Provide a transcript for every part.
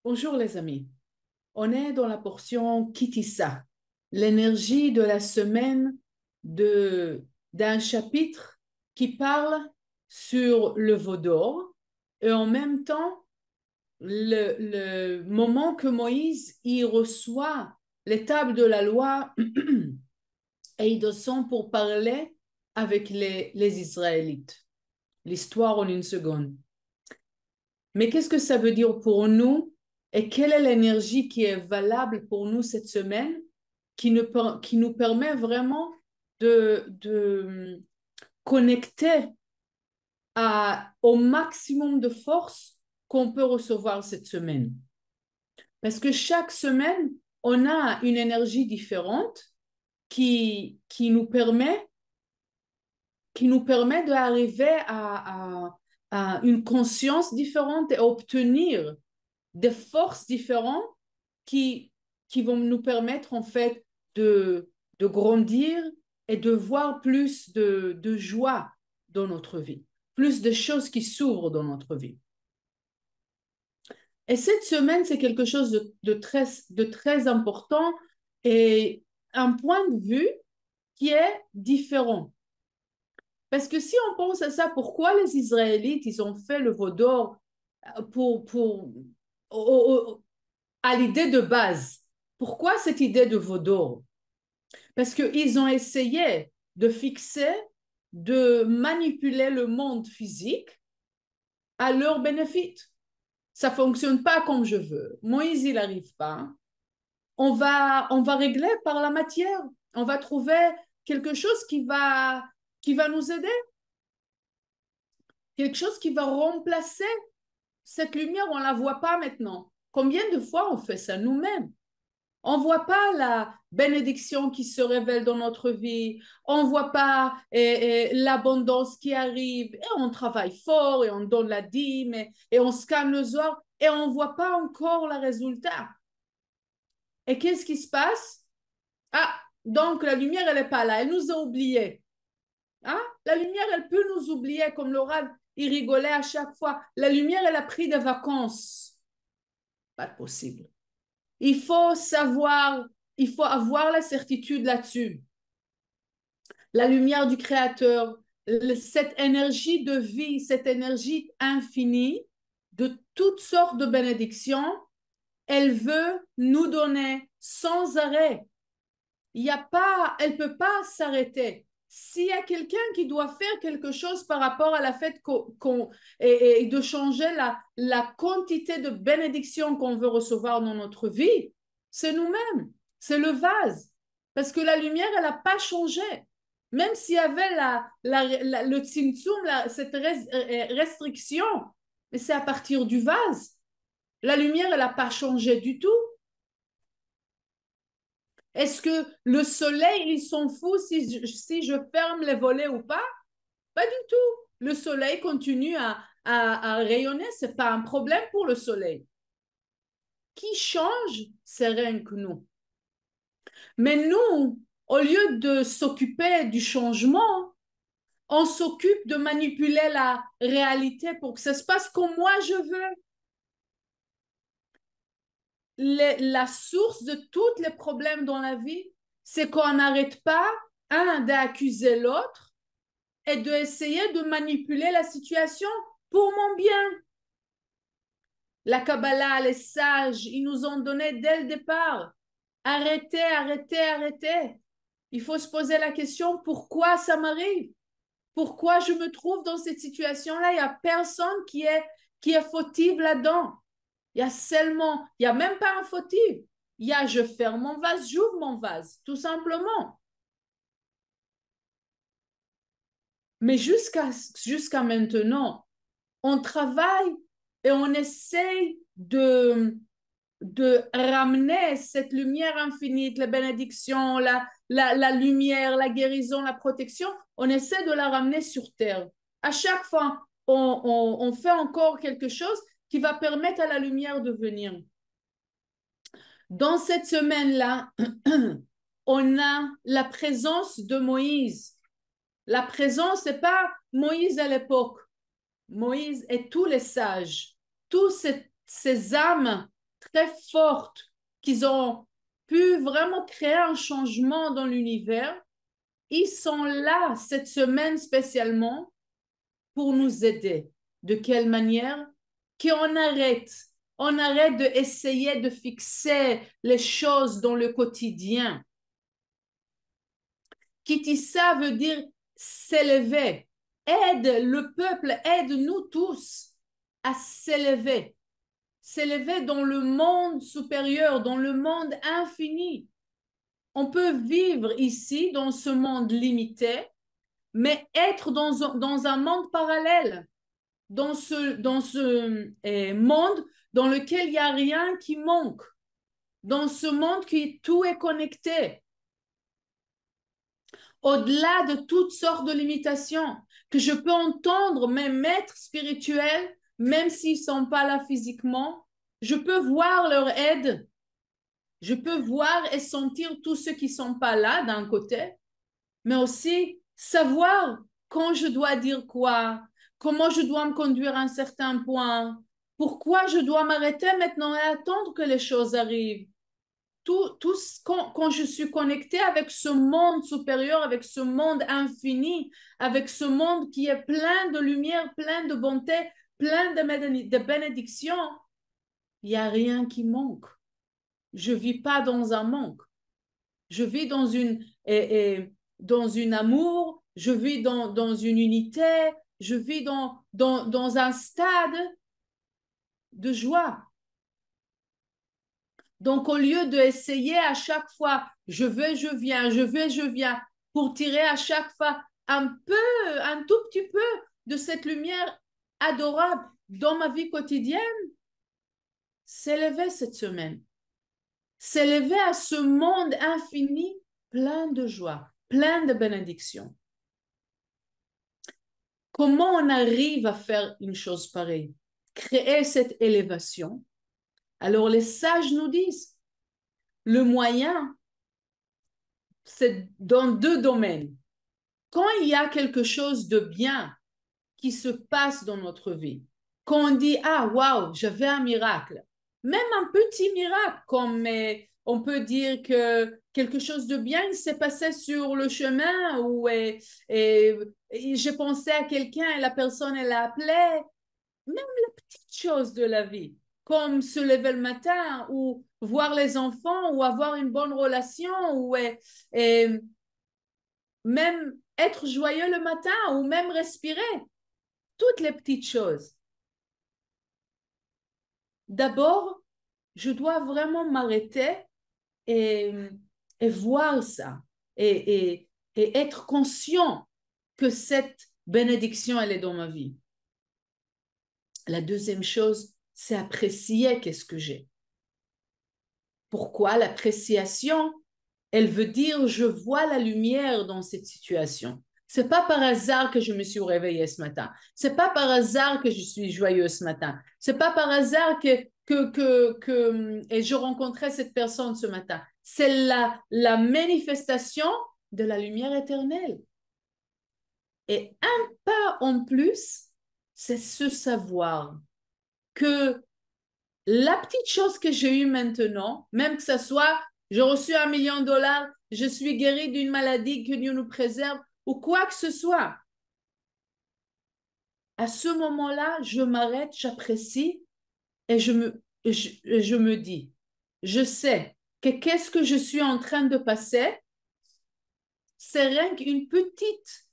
Bonjour les amis, on est dans la portion Kitissa, l'énergie de la semaine d'un chapitre qui parle sur le veau d'or et en même temps le moment que Moïse y reçoit les tables de la loi et il descend pour parler avec les Israélites. L'histoire en une seconde. Mais qu'est-ce que ça veut dire pour nous et quelle est l'énergie qui est valable pour nous cette semaine qui nous permet vraiment de connecter au maximum de force qu'on peut recevoir cette semaine. Parce que chaque semaine, on a une énergie différente qui nous permet d'arriver à une conscience différente et obtenir des forces différentes qui, qui vont nous permettre en fait de grandir et de voir plus de joie dans notre vie, plus de choses qui s'ouvrent dans notre vie. Et cette semaine, c'est quelque chose de très important et un point de vue qui est différent. Parce que si on pense à ça, pourquoi les Israélites, ils ont fait le veau d'or pour à l'idée de base. Pourquoi cette idée de veau d'or? Parce qu'ils ont essayé de fixer, de manipuler le monde physique à leur bénéfice. Ça ne fonctionne pas comme je veux. Moïse, il n'arrive pas. On va régler par la matière. On va trouver quelque chose qui va nous aider, quelque chose qui va remplacer cette lumière. On ne la voit pas maintenant. Combien de fois on fait ça nous-mêmes? On ne voit pas la bénédiction qui se révèle dans notre vie. On ne voit pas l'abondance qui arrive. Et on travaille fort et on donne la dîme et on scanne le soir et on ne voit pas encore le résultat. Et qu'est-ce qui se passe? Ah, donc la lumière, elle n'est pas là. Elle nous a oubliés. Hein? La lumière, elle peut nous oublier, comme Laura, il rigolait à chaque fois. La lumière, elle a pris des vacances. Pas possible. Il faut savoir, il faut avoir la certitude là-dessus. La lumière du Créateur, cette énergie de vie, cette énergie infinie de toutes sortes de bénédictions, elle veut nous donner sans arrêt. Il y a pas, elle ne peut pas s'arrêter. S'il y a quelqu'un qui doit faire quelque chose par rapport à la fête et de changer la quantité de bénédictions qu'on veut recevoir dans notre vie, c'est nous-mêmes, c'est le vase. Parce que la lumière, elle n'a pas changé. Même s'il y avait le tzimtzum, cette restriction, mais c'est à partir du vase. La lumière, elle n'a pas changé du tout. Est-ce que le soleil, il s'en fout si je ferme les volets ou pas? Pas du tout. Le soleil continue à rayonner, ce n'est pas un problème pour le soleil. Qui change, c'est rien que nous. Mais nous, au lieu de s'occuper du changement, on s'occupe de manipuler la réalité pour que ça se passe comme moi je veux. La source de tous les problèmes dans la vie, c'est qu'on n'arrête pas, un, d'accuser l'autre et d'essayer de manipuler la situation pour mon bien. La Kabbalah, les sages, ils nous ont donné dès le départ. Arrêtez, arrêtez, arrêtez. Il faut se poser la question, pourquoi ça m'arrive? Pourquoi je me trouve dans cette situation-là? Il n'y a personne qui est fautive là-dedans. Il y a seulement, il n'y a même pas un fautif. Il y a je ferme mon vase, j'ouvre mon vase, tout simplement. Mais jusqu'à maintenant, on travaille et on essaye de ramener cette lumière infinie, la bénédiction, la lumière, la guérison, la protection, on essaie de la ramener sur terre. À chaque fois, on fait encore quelque chose qui va permettre à la lumière de venir. Dans cette semaine-là, on a la présence de Moïse. La présence, ce n'est pas Moïse à l'époque. Moïse et tous les sages, tous ces âmes très fortes, qu'ils ont pu vraiment créer un changement dans l'univers, ils sont là cette semaine spécialement pour nous aider. De quelle manière? Qu'on arrête. On arrête d'essayer de fixer les choses dans le quotidien. Kitissa veut dire s'élever. Aide le peuple, aide-nous tous à s'élever. S'élever dans le monde supérieur, dans le monde infini. On peut vivre ici, dans ce monde limité, mais être dans un monde parallèle, dans ce monde dans lequel il n'y a rien qui manque, dans ce monde qui tout est connecté, au-delà de toutes sortes de limitations, que je peux entendre mes maîtres spirituels, même s'ils ne sont pas là physiquement, je peux voir leur aide, je peux voir et sentir tous ceux qui ne sont pas là d'un côté, mais aussi savoir quand je dois dire quoi, comment je dois me conduire à un certain point, pourquoi je dois m'arrêter maintenant et attendre que les choses arrivent. Quand je suis connectée avec ce monde supérieur, avec ce monde infini, avec ce monde qui est plein de lumière, plein de bonté, plein de bénédictions, il n'y a rien qui manque. Je ne vis pas dans un manque. Je vis dans une amour, je vis dans une unité, je vis dans un stade de joie. Donc, au lieu d'essayer à chaque fois, je vais, je viens, je vais, je viens, pour tirer à chaque fois un tout petit peu de cette lumière adorable dans ma vie quotidienne, s'élever cette semaine, s'élever à ce monde infini plein de joie, plein de bénédictions. Comment on arrive à faire une chose pareille? Créer cette élévation. Alors, les sages nous disent, le moyen, c'est dans deux domaines. Quand il y a quelque chose de bien qui se passe dans notre vie, quand on dit, ah, waouh, j'avais un miracle, même un petit miracle, comme on peut dire que quelque chose de bien s'est passé sur le chemin ou j'ai pensé à quelqu'un et la personne, elle l'a appelé, même les petites choses de la vie, comme se lever le matin ou voir les enfants ou avoir une bonne relation ou même être joyeux le matin ou même respirer, toutes les petites choses. D'abord, je dois vraiment m'arrêter et, et voir ça et être conscient que cette bénédiction, elle est dans ma vie. La deuxième chose, c'est apprécier qu'est-ce que j'ai. Pourquoi l'appréciation? Elle veut dire je vois la lumière dans cette situation. C'est pas par hasard que je me suis réveillée ce matin. C'est pas par hasard que je suis joyeuse ce matin. C'est pas par hasard et je rencontrais cette personne ce matin. C'est la manifestation de la lumière éternelle. Et un pas en plus, c'est ce savoir que la petite chose que j'ai eue maintenant, même que ce soit j'ai reçu $1 million, je suis guérie d'une maladie, que Dieu nous préserve, ou quoi que ce soit, à ce moment-là, je m'arrête, j'apprécie et je me dis, je sais que qu'est-ce que je suis en train de passer, c'est rien qu'une petite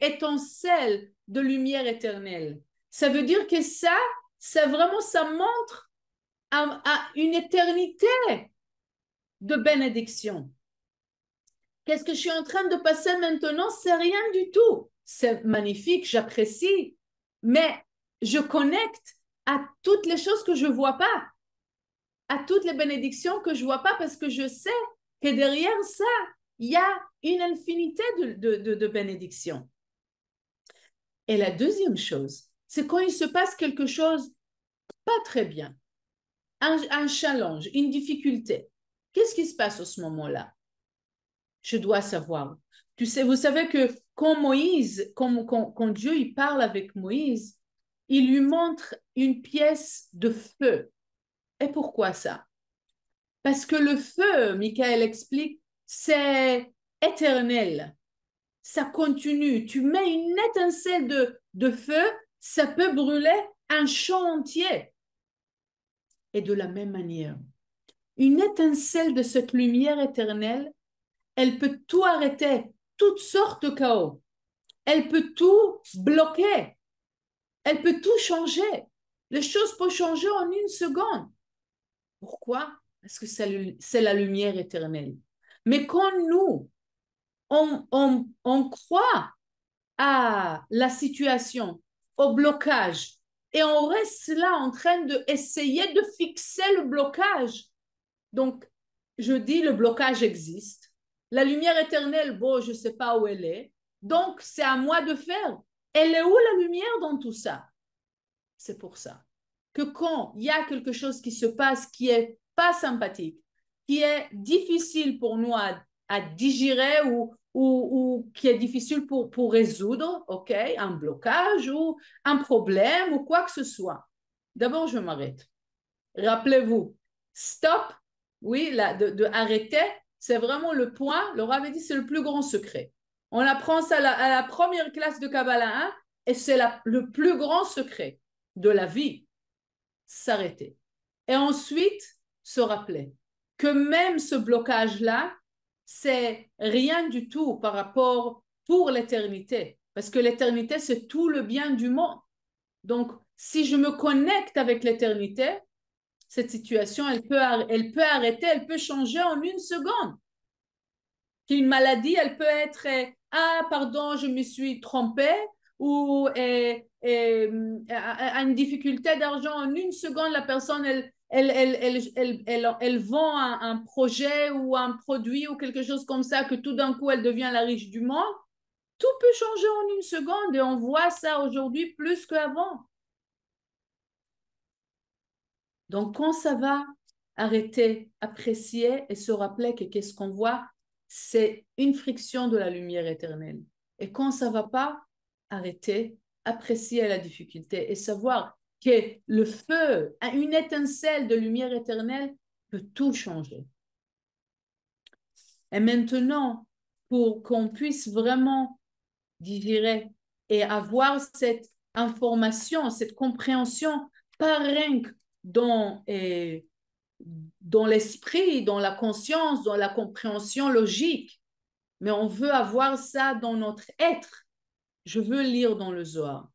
étincelle de lumière éternelle. Ça veut dire que ça vraiment, ça montre à une éternité de bénédiction. Qu'est-ce que je suis en train de passer maintenant? C'est rien du tout. C'est magnifique, j'apprécie, mais je connecte à toutes les choses que je ne vois pas, à toutes les bénédictions que je ne vois pas, parce que je sais que derrière ça, il y a une infinité de bénédictions. Et la deuxième chose, c'est quand il se passe quelque chose pas très bien, un challenge, une difficulté. Qu'est-ce qui se passe à ce moment-là? Je dois savoir. Tu sais, vous savez que quand Dieu il parle avec Moïse, il lui montre une pièce de feu. Et pourquoi ça? Parce que le feu, Michael explique, c'est éternel. Ça continue. Tu mets une étincelle de feu, ça peut brûler un champ entier. Et de la même manière, une étincelle de cette lumière éternelle, elle peut tout arrêter, toutes sortes de chaos. Elle peut tout bloquer. Elle peut tout changer. Les choses peuvent changer en une seconde. Pourquoi? Parce que c'est la lumière éternelle. Mais quand nous, on croit à la situation, au blocage, et on reste là en train d'essayer de fixer le blocage. Donc, je dis, le blocage existe. La lumière éternelle, bon, je ne sais pas où elle est. Donc, c'est à moi de faire. Elle est où la lumière dans tout ça? C'est pour ça que quand il y a quelque chose qui se passe qui est pas sympathique, qui est difficile pour nous à digérer ou qui est difficile pour résoudre, ok, un blocage ou un problème ou quoi que ce soit. D'abord, je m'arrête. Rappelez-vous, stop, oui, de arrêter, c'est vraiment le point. Le Rav avait dit c'est le plus grand secret. On apprend ça à la première classe de Kabbalah 1 et c'est le plus grand secret de la vie, s'arrêter. Et ensuite, se rappeler que même ce blocage-là, c'est rien du tout par rapport pour l'éternité. Parce que l'éternité, c'est tout le bien du monde. Donc, si je me connecte avec l'éternité, cette situation, elle peut arrêter, elle peut changer en une seconde. Une maladie, elle peut être ah, pardon, je me suis trompée, ou une difficulté d'argent, en une seconde, la personne, elle vend un projet ou un produit ou quelque chose comme ça, que tout d'un coup, elle devient la riche du monde. Tout peut changer en une seconde et on voit ça aujourd'hui plus qu'avant. Donc, quand ça va, arrêter, apprécier et se rappeler que qu'est-ce qu'on voit, c'est une friction de la lumière éternelle. Et quand ça va pas, arrêter, apprécier la difficulté et savoir que le feu, une étincelle de lumière éternelle peut tout changer. Et maintenant, pour qu'on puisse vraiment digérer et avoir cette information, cette compréhension, pas rien que dans l'esprit, dans la conscience, dans la compréhension logique, mais on veut avoir ça dans notre être. Je veux lire dans le Zohar.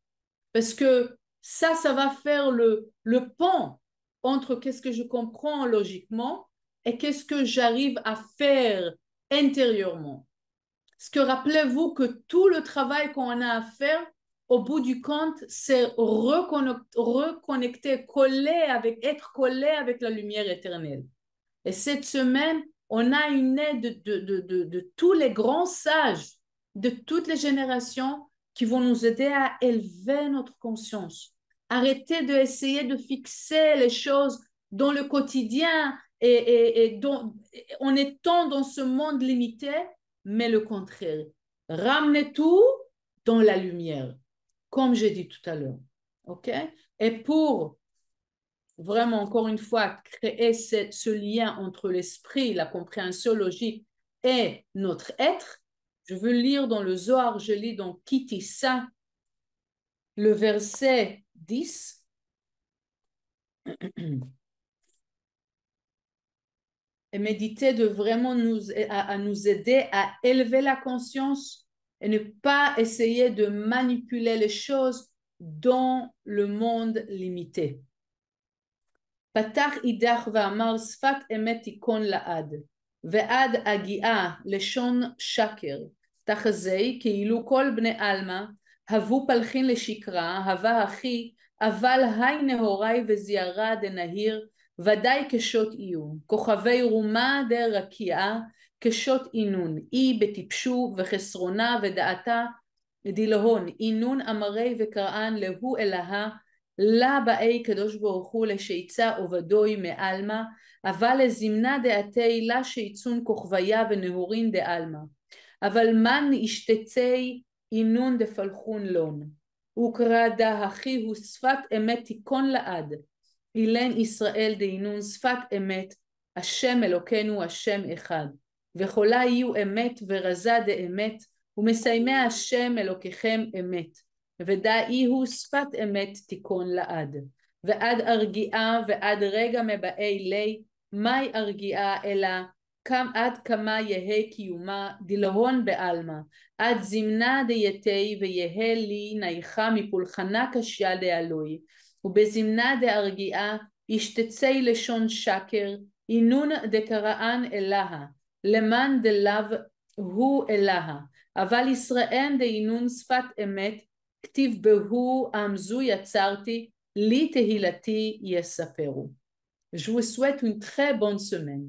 Parce que ça va faire le pont entre qu'est-ce que je comprends logiquement et qu'est-ce que j'arrive à faire intérieurement. Parce que rappelez-vous que tout le travail qu'on a à faire, au bout du compte, c'est reconnecter, être collé avec la lumière éternelle. Et cette semaine, on a une aide de tous les grands sages, de toutes les générations qui vont nous aider à élever notre conscience. Arrêter d'essayer de fixer les choses dans le quotidien en étant dans ce monde limité, mais le contraire. Ramener tout dans la lumière, comme j'ai dit tout à l'heure. OK? Et pour vraiment, encore une fois, créer ce lien entre l'esprit, la compréhension logique et notre être, je veux lire dans le Zohar, je lis dans Kitissa, le verset 10. Et méditer de vraiment nous aider à élever la conscience et ne pas essayer de manipuler les choses dans le monde limité. פתח אידך ואמר שפת אמת תיכון לעד, ועד הגיעה לשון שקר, תחזי כאילו כל בני עלמא, הבו פלחין לשקרה, הווה הכי, אבל היי נהורי וזיירה דנהיר, ודאי כשות איום, כוכבי רומה דרקיעה, כשות אינון, אי בטיפשו וחסרונה ודעתה דילהון, אינון אמרי וקראן להו אלהה, לה באי קדוש ברוך הוא לשיצה עובדוי מעלמא, אבל לזמנה דעתי לה שיצון כוכביה ונהורין דעלמא, אבל מן ישתצי אינון דפלחון לון, וקרא דהכי הוא שפת אמת תיכון לעד. אילן ישראל דהינון שפת אמת, השם אלוקינו השם אחד. וכלה יהיו אמת ורזה דאמת, ומסיימי השם אלוקיכם אמת. ודאי הוא שפת אמת תיכון לעד. ועד ארגיעה ועד רגע מבאי לי, מהי ארגיעה אלא עד כמה יהא קיומה דלהון בעלמא, עד זמנה דייתי ויהא לי נייחה מפולחנה קשיא דאלוהי, ובזמנה דארגיעה ישתצי לשון שקר, אינון דקראן אלהה, למען דלאו הוא אלהה, אבל ישראל דאינון שפת אמת, כתיב בהו עם זו יצרתי, לי תהילתי יספרו. Je vous souhaite une très bonne semaine.